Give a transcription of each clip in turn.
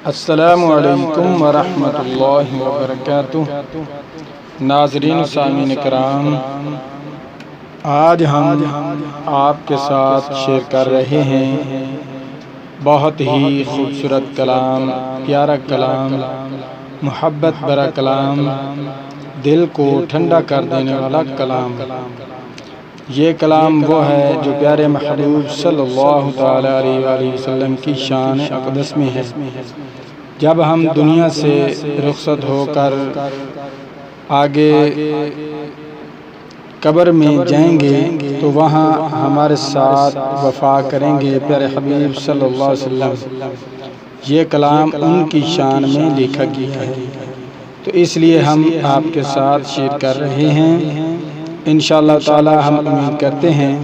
السلام علیکم ورحمۃ اللہ وبرکاتہ۔ ناظرین و سامعین کرام، آج ہم آپ کے ساتھ شیئر کر رہے ہیں بہت ہی خوبصورت کلام، پیارا کلام، محبت بھرا کلام، دل کو ٹھنڈا کر دینے والا کلام۔ یہ کلام وہ ہے جو پیارے محبوب صلی اللہ تعالی علیہ وآلہ وسلم کی شان اقدس میں ہے۔ جب ہم دنیا سے رخصت ہو کر آگے قبر میں جائیں گے تو وہاں ہمارے ساتھ وفا کریں گے پیارے حبیب صلی اللہ علیہ وسلم۔ یہ کلام ان کی شان میں لکھا گیا ہے، تو اس لیے ہم آپ کے ساتھ شیئر کر رہے ہیں۔ انشاءاللہ تعالی ہم امید کرتے ہیں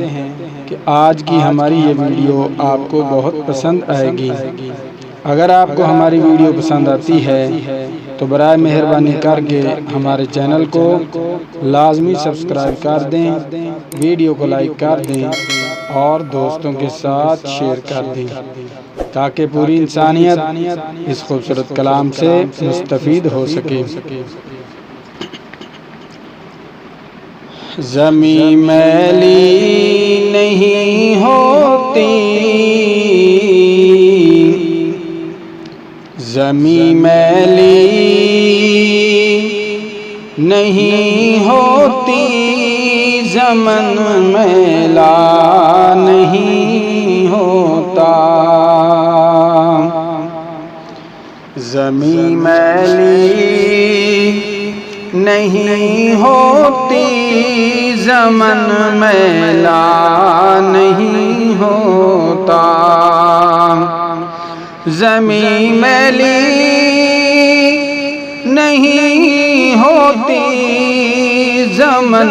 کہ آج کی ہماری یہ ویڈیو آپ کو بہت پسند آئے گی۔ اگر آپ کو ہماری ویڈیو پسند آتی ہے تو برائے مہربانی کر کے ہمارے چینل کو لازمی سبسکرائب کر دیں، ویڈیو کو لائک کر دیں اور دوستوں کے ساتھ شیئر کر دیں تاکہ پوری انسانیت اس خوبصورت کلام سے مستفید ہو سکے۔ زمیں میلی نہیں ہوتی، زمیں میلی نہیں ہوتی، زمن میلا نہیں ہوتا، زمیں میلی نہیں ہوتی، زمن میلا نہیں ہوتا، زمیں میلی نہیں ہوتی، زمن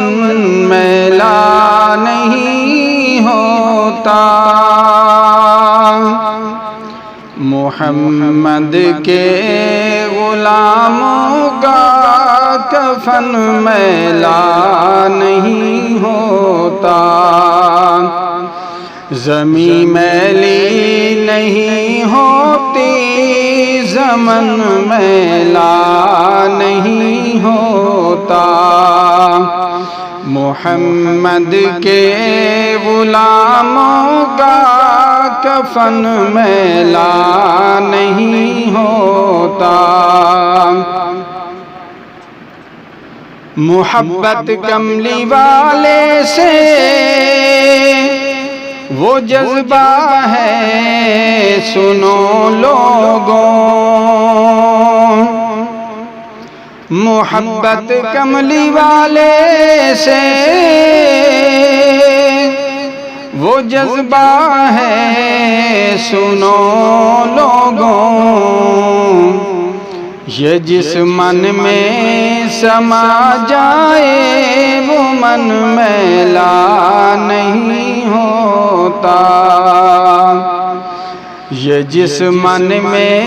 میلا نہیں ہوتا، محمد کے غلاموں کا کفن میلا نہیں ہوتا، زمیں میلی نہیں ہوتی، زمن میلا نہیں ہوتا، محمد کے غلاموں کا کفن میلا نہیں ہوتا، محبت کملی والے سے وہ جذبہ ہے سنو لوگوں، محبت کملی والے سے وہ جذبہ ہے سنو لوگوں، یہ جس من میں سما جائے وہ من میلا نہیں ہوتا، یہ جس من میں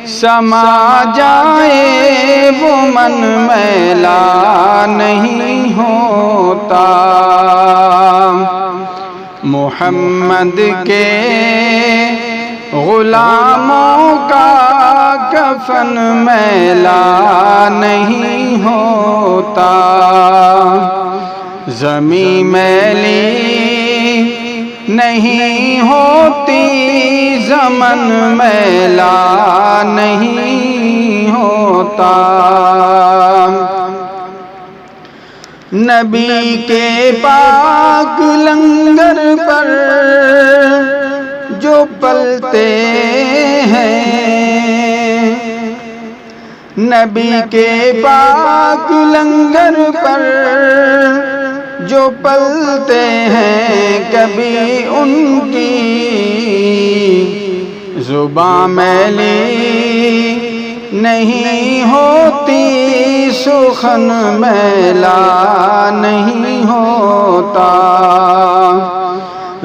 سما جائے وہ من میلا نہیں ہوتا، محمد کے غلاموں کا کفن میلا نہیں ہوتا، زمیں میلی نہیں ہوتی، زمن میلا نہیں ہوتا، نبی کے پاک لنگر پر جو پلتے ہیں، نبی کے پاک لنگر پر جو پلتے ہیں، کبھی ان کی زبان میلی نہیں ہوتی، سخن میلا نہیں ہوتا،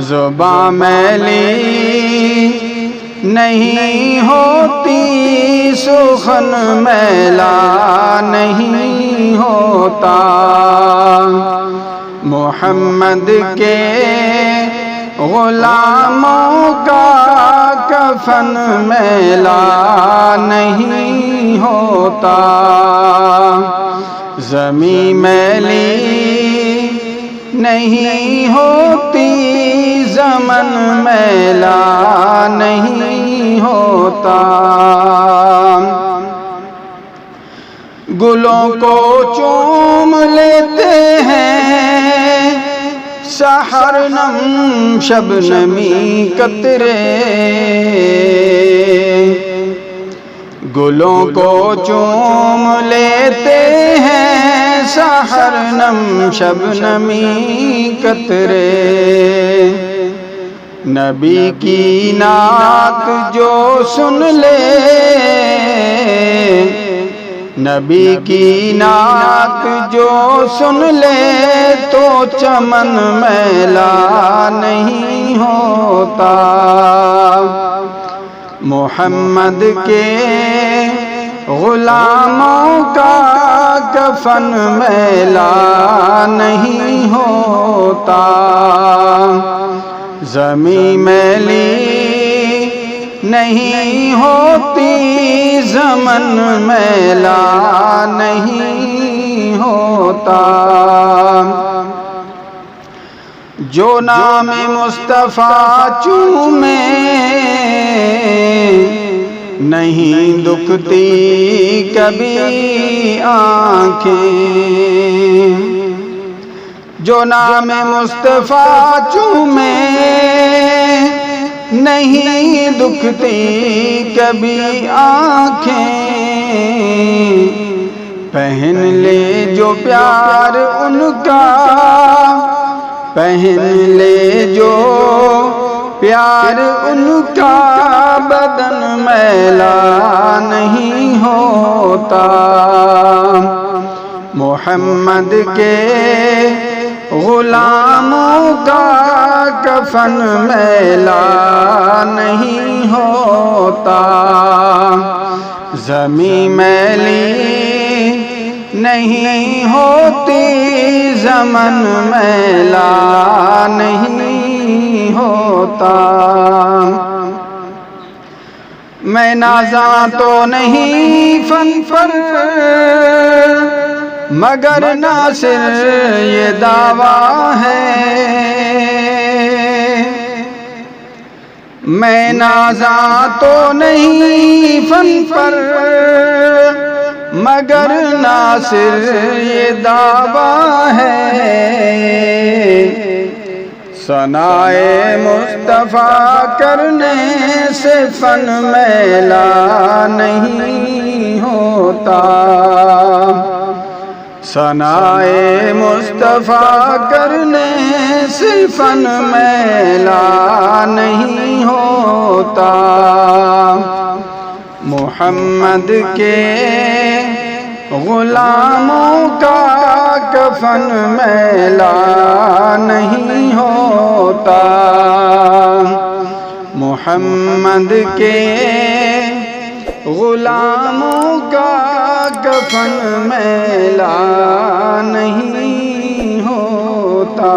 زبان میلی نہیں ہوتی، سخن میلا نہیں ہوتا، محمد کے غلاموں کا کفن میلا نہیں ہوتا، زمیں میلی نہیں ہوتی، زمن میلا نہیں ہوتا، گلوں کو چوم لیتے ہیں سحر نم شبنمی قطرے، گلوں کو چوم لیتے ہیں سحر نم شبنمی قطرے، نبی کی نعت جو سن لے، نبی کی نعت جو سن لے تو چمن میلا نہیں ہوتا، محمد کے غلاموں کا کفن میلا نہیں ہوتا، زمیں میلی نہیں ہوتی، زمن میلا نہیں ہوتا، جو نام مصطفیٰ چومے نہیں دکھتی کبھی آنکھیں، جو نام مصطفیٰ چومے نہیں دکھتی کبھی آنکھیں، پہن لے جو پیار ان کا، پہن لے جو پیار ان کا، بدن میلا نہیں ہوتا، محمد کے غلاموں کا کفن میلا نہیں ہوتا، زمیں میلی نہیں ہوتی، زمن میلا نہیں ہوتا، میں نازاں تو نہیں فن پر مگر ناصر یہ دعویٰ ہے، میں نازاں تو نہیں فن پر مگر ناصر یہ دعویٰ ہے، ثنائے مصطفیٰ کرنے سے فن میلا نہیں ہوتا، ثنائے مصطفیٰ کرنے سے فن میلا نہیں ہوتا، محمد کے غلاموں کا کفن میلا نہیں ہوتا، محمد کے غلاموں کا کفن میلا نہیں ہوتا۔